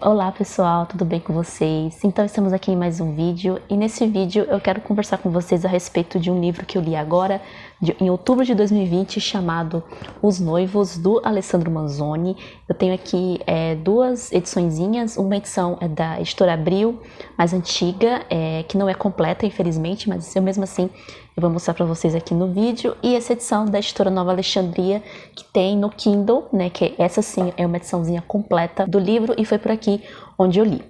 Olá pessoal, tudo bem com vocês? Então estamos aqui em mais um vídeo e nesse vídeo eu quero conversar com vocês a respeito de um livro que eu li agora, em outubro de 2020, chamado Os Noivos, do Alessandro Manzoni. Eu tenho aqui duas ediçõezinhas, uma edição é da editora Abril, mais antiga, que não é completa infelizmente, mas eu mesmo assim eu vou mostrar para vocês aqui no vídeo, e essa edição da editora Nova Alexandria, que tem no Kindle, né, que essa sim é uma ediçãozinha completa do livro, e foi por aqui onde eu li.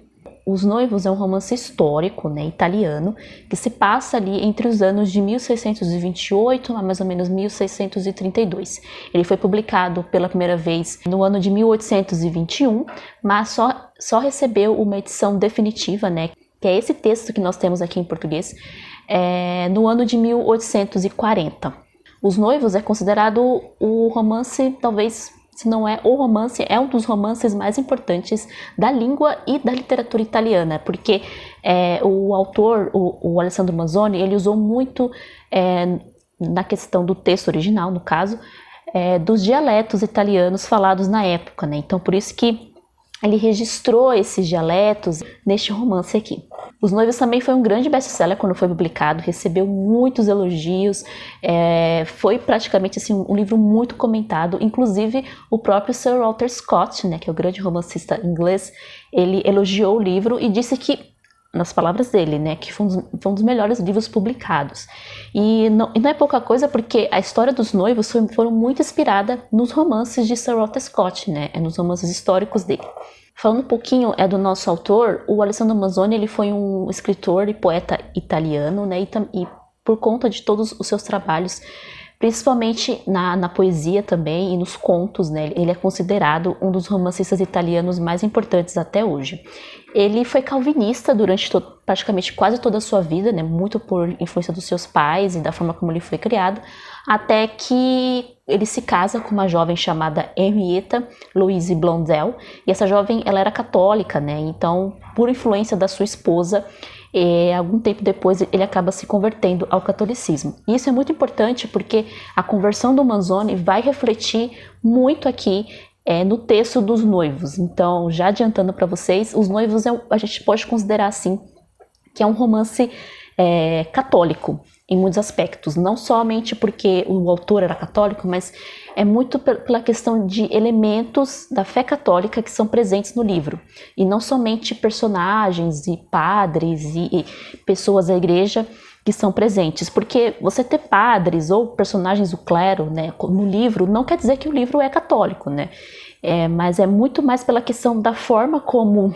Os Noivos é um romance histórico, né, italiano, que se passa ali entre os anos de 1628 a mais ou menos 1632. Ele foi publicado pela primeira vez no ano de 1821, mas só recebeu uma edição definitiva, né, que é esse texto que nós temos aqui em português, no ano de 1840. Os Noivos é considerado o romance, talvez, se não é o romance, é um dos romances mais importantes da língua e da literatura italiana, porque o autor, o Alessandro Manzoni, ele usou muito na questão do texto original, no caso, dos dialetos italianos falados na época, né? Então, por isso que ele registrou esses dialetos neste romance aqui. Os Noivos também foi um grande best-seller quando foi publicado, recebeu muitos elogios, foi praticamente assim, um livro muito comentado, inclusive o próprio Sir Walter Scott, né, que é o grande romancista inglês, ele elogiou o livro e disse que, nas palavras dele, né, que foi um dos melhores livros publicados. E não é pouca coisa, porque a história dos Noivos foram muito inspirada nos romances de Sir Walter Scott, né, nos romances históricos dele. Falando um pouquinho do nosso autor, o Alessandro Manzoni, ele foi um escritor e poeta italiano, né, e por conta de todos os seus trabalhos, principalmente na poesia também e nos contos, né, ele é considerado um dos romancistas italianos mais importantes até hoje. Ele foi calvinista durante praticamente quase toda a sua vida, né, muito por influência dos seus pais e da forma como ele foi criado, até que ele se casa com uma jovem chamada Henrietta Louise Blondel, e essa jovem ela era católica, né, então por influência da sua esposa, algum tempo depois ele acaba se convertendo ao catolicismo. E isso é muito importante porque a conversão do Manzoni vai refletir muito aqui no texto dos Noivos. Então, já adiantando para vocês, Os Noivos a gente pode considerar assim que é um romance católico em muitos aspectos, não somente porque o autor era católico, mas é muito pela questão de elementos da fé católica que são presentes no livro, e não somente personagens e padres e pessoas da igreja que são presentes, porque você ter padres ou personagens do clero, né, no livro não quer dizer que o livro é católico, né, mas é muito mais pela questão da forma como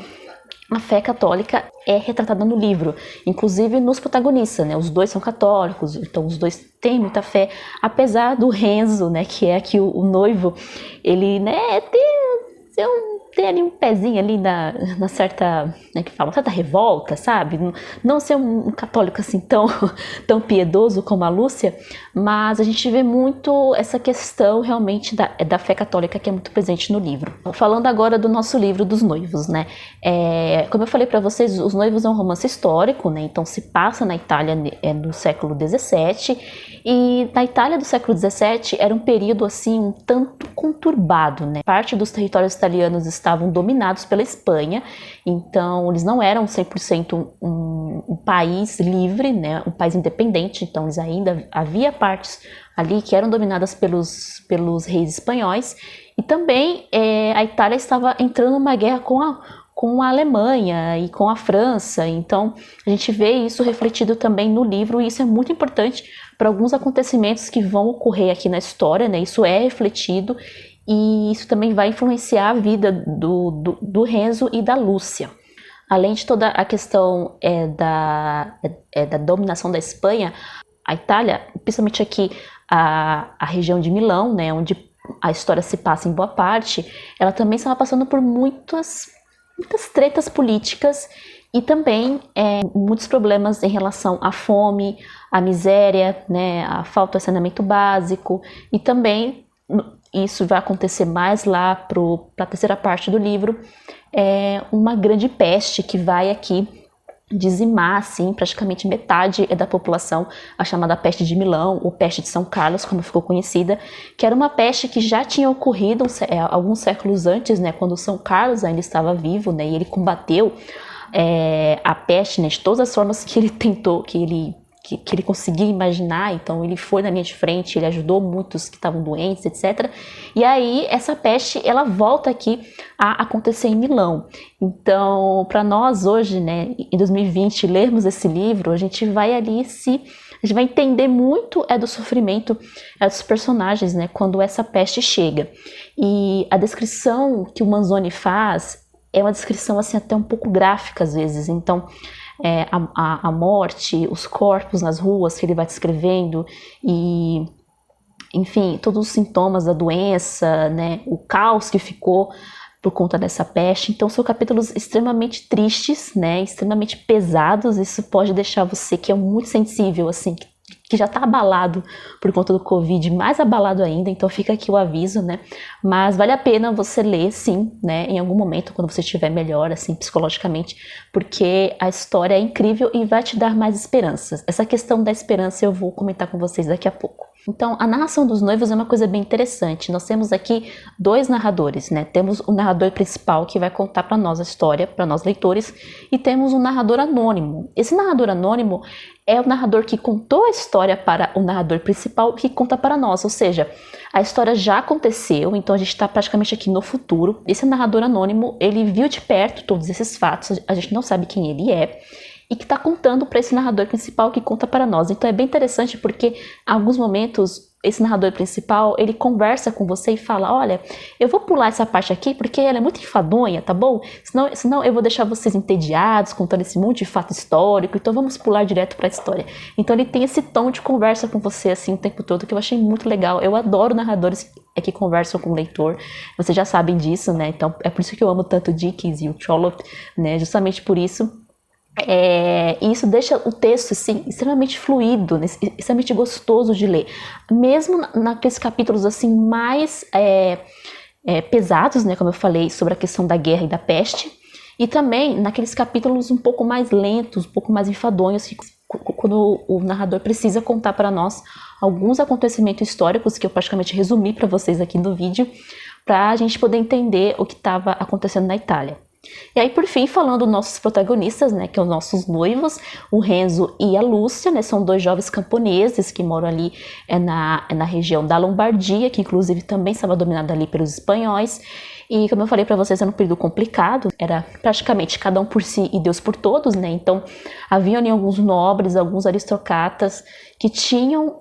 a fé católica é retratada no livro, inclusive nos protagonistas, né? Os dois são católicos, então os dois têm muita fé, apesar do Renzo, né, que é aqui o noivo, ele, né, tem ali um pezinho ali na certa, né, que fala, certa revolta, sabe? Não ser um católico assim tão piedoso como a Lúcia, mas a gente vê muito essa questão realmente da fé católica que é muito presente no livro. Falando agora do nosso livro dos Noivos, né? Como eu falei para vocês, Os Noivos é um romance histórico, né? Então se passa na Itália no século XVII, e na Itália do século XVII era um período assim um tanto conturbado, né? Parte dos territórios italianos estavam dominados pela Espanha, então eles não eram 100% um país livre, né? Um país independente, então eles ainda havia partes ali que eram dominadas pelos reis espanhóis, e também a Itália estava entrando numa guerra com a Alemanha e com a França, então a gente vê isso refletido também no livro, e isso é muito importante para alguns acontecimentos que vão ocorrer aqui na história, né? Isso é refletido, e isso também vai influenciar a vida do Renzo e da Lúcia. Além de toda a questão da dominação da Espanha, a Itália, principalmente aqui a região de Milão, né, onde a história se passa em boa parte, ela também estava passando por muitas tretas políticas e também muitos problemas em relação à fome, à miséria, né, à falta de saneamento básico, e também isso vai acontecer mais lá para a terceira parte do livro, uma grande peste que vai aqui dizimar, assim, praticamente metade da população, a chamada peste de Milão, ou peste de São Carlos, como ficou conhecida, que era uma peste que já tinha ocorrido alguns séculos antes, né, quando São Carlos ainda estava vivo, né, e ele combateu a peste, né, de todas as formas que ele tentou, que ele conseguia imaginar. Então ele foi na linha de frente, ele ajudou muitos que estavam doentes, etc. E aí essa peste, ela volta aqui a acontecer em Milão. Então, para nós hoje, né, em 2020, lermos esse livro, a gente vai entender muito do sofrimento dos personagens, né, quando essa peste chega. E a descrição que o Manzoni faz é uma descrição assim até um pouco gráfica às vezes. Então a morte, os corpos nas ruas que ele vai descrevendo e, enfim, todos os sintomas da doença, né, o caos que ficou por conta dessa peste. Então são capítulos extremamente tristes, né, extremamente pesados. Isso pode deixar você que é muito sensível, assim, que já está abalado por conta do Covid, mais abalado ainda. Então fica aqui o aviso, né? Mas vale a pena você ler, sim, né? Em algum momento, quando você estiver melhor, assim, psicologicamente, porque a história é incrível e vai te dar mais esperanças. Essa questão da esperança eu vou comentar com vocês daqui a pouco. Então, a narração dos noivos é uma coisa bem interessante. Nós temos aqui dois narradores, né? Temos o narrador principal que vai contar para nós a história, para nós leitores, e temos um narrador anônimo. Esse narrador anônimo é o narrador que contou a história para o narrador principal, que conta para nós, ou seja, a história já aconteceu, então a gente está praticamente aqui no futuro. Esse narrador anônimo, ele viu de perto todos esses fatos, a gente não sabe quem ele é, e que está contando para esse narrador principal que conta para nós. Então é bem interessante porque, em alguns momentos, esse narrador principal, ele conversa com você e fala: olha, eu vou pular essa parte aqui porque ela é muito enfadonha, tá bom? Senão eu vou deixar vocês entediados contando esse monte de fato histórico, então vamos pular direto para a história. Então ele tem esse tom de conversa com você assim o tempo todo, que eu achei muito legal. Eu adoro narradores que conversam com o leitor, vocês já sabem disso, né? Então é por isso que eu amo tanto Dickens e o Trollope, né? Justamente por isso. E isso deixa o texto assim, extremamente fluido, né, extremamente gostoso de ler. Mesmo naqueles capítulos assim, mais pesados, né, como eu falei, sobre a questão da guerra e da peste. E também naqueles capítulos um pouco mais lentos, um pouco mais enfadonhos, quando o narrador precisa contar para nós alguns acontecimentos históricos que eu praticamente resumi para vocês aqui no vídeo, para a gente poder entender o que estava acontecendo na Itália. E aí, por fim, falando dos nossos protagonistas, né, que são os nossos noivos, o Renzo e a Lúcia, né, são dois jovens camponeses que moram ali na região da Lombardia, que inclusive também estava dominada ali pelos espanhóis. E como eu falei para vocês, era um período complicado, era praticamente cada um por si e Deus por todos, né? Então, haviam ali alguns nobres, alguns aristocratas que tinham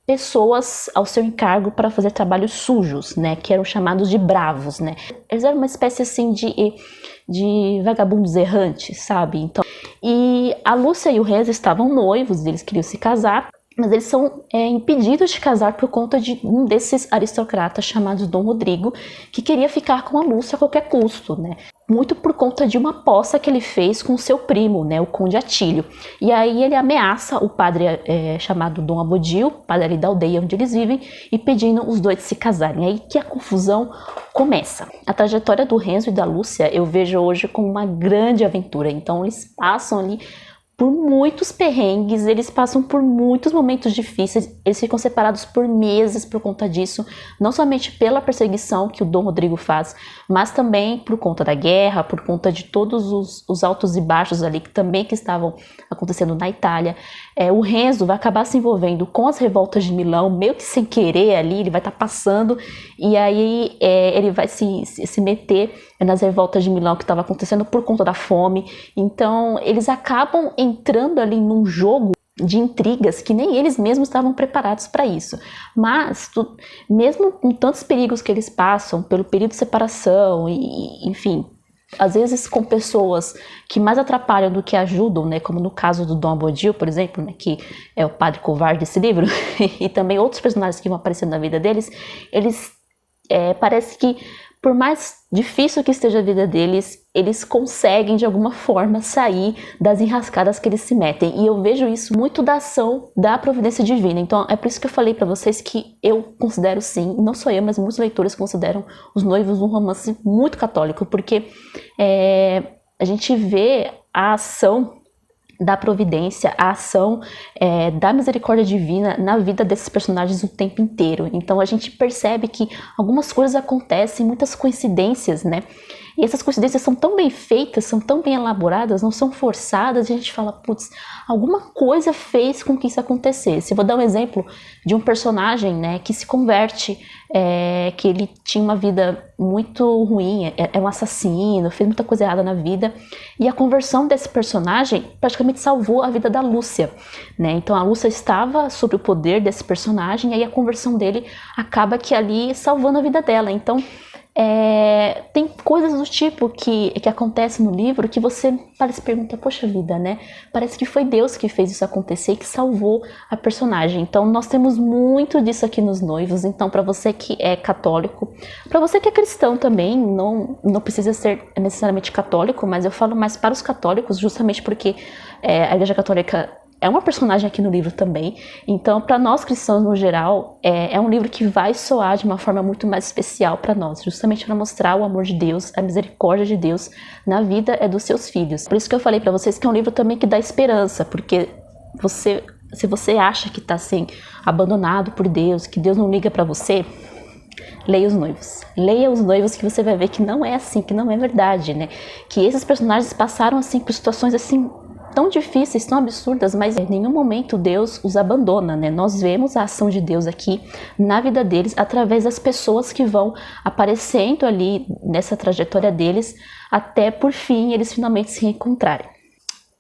pessoas ao seu encargo para fazer trabalhos sujos, né, que eram chamados de bravos, né. Eles eram uma espécie assim de vagabundos errantes, sabe? Então, e a Lúcia e o Renzo estavam noivos, eles queriam se casar, mas eles são impedidos de casar por conta de um desses aristocratas chamados Dom Rodrigo, que queria ficar com a Lúcia a qualquer custo, né? Muito por conta de uma aposta que ele fez com seu primo, né, o Conde Atílio. E aí ele ameaça o padre chamado Dom Abodil, padre ali da aldeia onde eles vivem, e pedindo os dois de se casarem. Aí que a confusão começa. A trajetória do Renzo e da Lúcia eu vejo hoje como uma grande aventura. Então eles passam ali por muitos perrengues, eles passam por muitos momentos difíceis, eles ficam separados por meses por conta disso, não somente pela perseguição que o Dom Rodrigo faz, mas também por conta da guerra, por conta de todos os altos e baixos ali que estavam acontecendo na Itália. O Renzo vai acabar se envolvendo com as revoltas de Milão, meio que sem querer ali, ele vai estar passando, e aí ele vai se meter nas revoltas de Milão que estava acontecendo por conta da fome. Então eles acabam entrando ali num jogo de intrigas que nem eles mesmos estavam preparados para isso. Mas, mesmo com tantos perigos que eles passam, pelo período de separação, e enfim, às vezes com pessoas que mais atrapalham do que ajudam, né, como no caso do Dom Abodil, por exemplo, né, que é o padre covarde desse livro, e também outros personagens que vão aparecendo na vida deles, eles parece que, por mais difícil que esteja a vida deles, eles conseguem de alguma forma sair das enrascadas que eles se metem. E eu vejo isso muito da ação da providência divina. Então é por isso que eu falei para vocês que eu considero sim, não só eu, mas muitos leitores consideram Os Noivos um romance muito católico, porque a gente vê a ação da providência, a ação da misericórdia divina na vida desses personagens o tempo inteiro. Então a gente percebe que algumas coisas acontecem, muitas coincidências, né? E essas coincidências são tão bem feitas, são tão bem elaboradas, não são forçadas, e a gente fala, putz, alguma coisa fez com que isso acontecesse. Eu vou dar um exemplo de um personagem, né, que se converte, que ele tinha uma vida muito ruim, é um assassino, fez muita coisa errada na vida, e a conversão desse personagem praticamente salvou a vida da Lúcia, né? Então a Lúcia estava sob o poder desse personagem, e aí a conversão dele acaba que ali salvando a vida dela. Então tem coisas do tipo que acontecem no livro que você parece perguntar, poxa vida, né? Parece que foi Deus que fez isso acontecer e que salvou a personagem. Então nós temos muito disso aqui nos Noivos. Então para você que é católico, para você que é cristão também, não precisa ser necessariamente católico, mas eu falo mais para os católicos justamente porque a Igreja Católica é uma personagem aqui no livro também. Então, para nós cristãos no geral, é um livro que vai soar de uma forma muito mais especial para nós, justamente para mostrar o amor de Deus, a misericórdia de Deus na vida dos seus filhos. Por isso que eu falei para vocês que é um livro também que dá esperança, porque se você acha que está assim, abandonado por Deus, que Deus não liga para você, leia Os Noivos. Leia Os Noivos que você vai ver que não é assim, que não é verdade, né? Que esses personagens passaram assim por situações assim tão difíceis, tão absurdas, mas em nenhum momento Deus os abandona, né? Nós vemos a ação de Deus aqui na vida deles através das pessoas que vão aparecendo ali nessa trajetória deles até por fim eles finalmente se reencontrarem.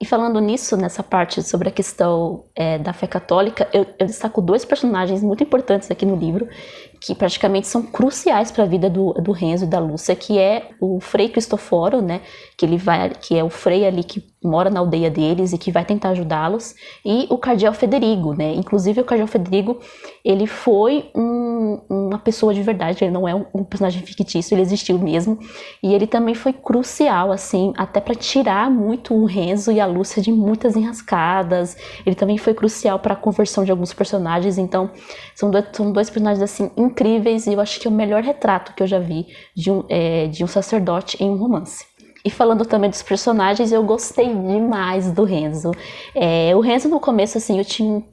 E falando nisso, nessa parte sobre a questão da fé católica, eu destaco dois personagens muito importantes aqui no livro, que praticamente são cruciais para a vida do Renzo e da Lúcia, que é o Frei Cristoforo, né, que é o frei ali que mora na aldeia deles e que vai tentar ajudá-los, e o Cardeal Federigo, né? Inclusive o Cardeal Federigo, ele foi uma pessoa de verdade, ele não é um personagem fictício, ele existiu mesmo, e ele também foi crucial, assim, até para tirar muito o Renzo e a Lúcia de muitas enrascadas. Ele também foi crucial para a conversão de alguns personagens. Então são dois personagens assim incríveis, e eu acho que é o melhor retrato que eu já vi de um sacerdote em um romance. E falando também dos personagens, eu gostei demais do Renzo. O Renzo no começo, assim,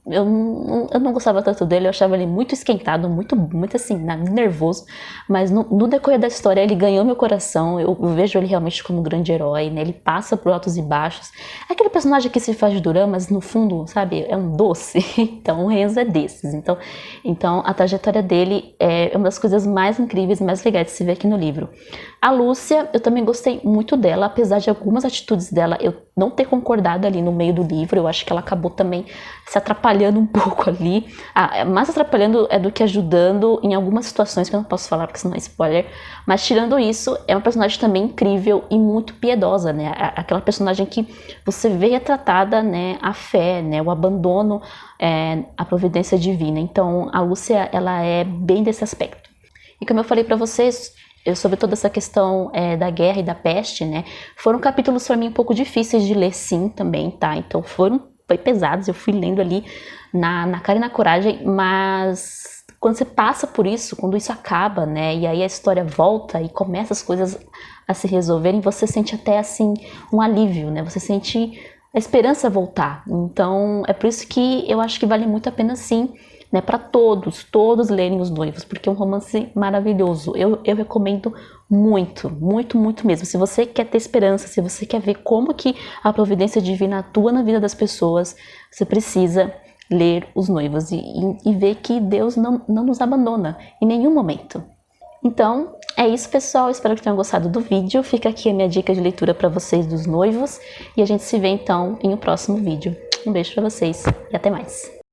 eu não gostava tanto dele, eu achava ele muito esquentado, muito assim, nervoso. Mas no decorrer da história ele ganhou meu coração, eu vejo ele realmente como um grande herói, né? Ele passa por altos e baixos. É aquele personagem que se faz de durão, mas no fundo, sabe, é um doce. Então o Renzo é desses. Então a trajetória dele é uma das coisas mais incríveis, mais legais de se ver aqui no livro. A Lúcia, eu também gostei muito dela, apesar de algumas atitudes dela eu não ter concordado ali no meio do livro. Eu acho que ela acabou também se atrapalhando um pouco ali, mais atrapalhando do que ajudando em algumas situações que eu não posso falar porque senão é spoiler, mas tirando isso, é uma personagem também incrível e muito piedosa, né? Aquela personagem que você vê retratada, né, a fé, né, o abandono, a providência divina. Então a Lúcia, ela é bem desse aspecto. E como eu falei para vocês, sobre toda essa questão da guerra e da peste, né? Foram capítulos para mim um pouco difíceis de ler, sim, também, tá? Então foi pesados, eu fui lendo ali na cara e na coragem, mas quando você passa por isso, quando isso acaba, né? E aí a história volta e começa as coisas a se resolverem, você sente até, assim, um alívio, né? Você sente a esperança voltar. Então é por isso que eu acho que vale muito a pena, sim, né, para todos lerem Os Noivos, porque é um romance maravilhoso. Eu recomendo muito, muito, muito mesmo. Se você quer ter esperança, se você quer ver como que a providência divina atua na vida das pessoas, você precisa ler Os Noivos e ver que Deus não nos abandona em nenhum momento. Então, é isso, pessoal. Espero que tenham gostado do vídeo. Fica aqui a minha dica de leitura para vocês dos Noivos e a gente se vê então em um próximo vídeo. Um beijo para vocês e até mais.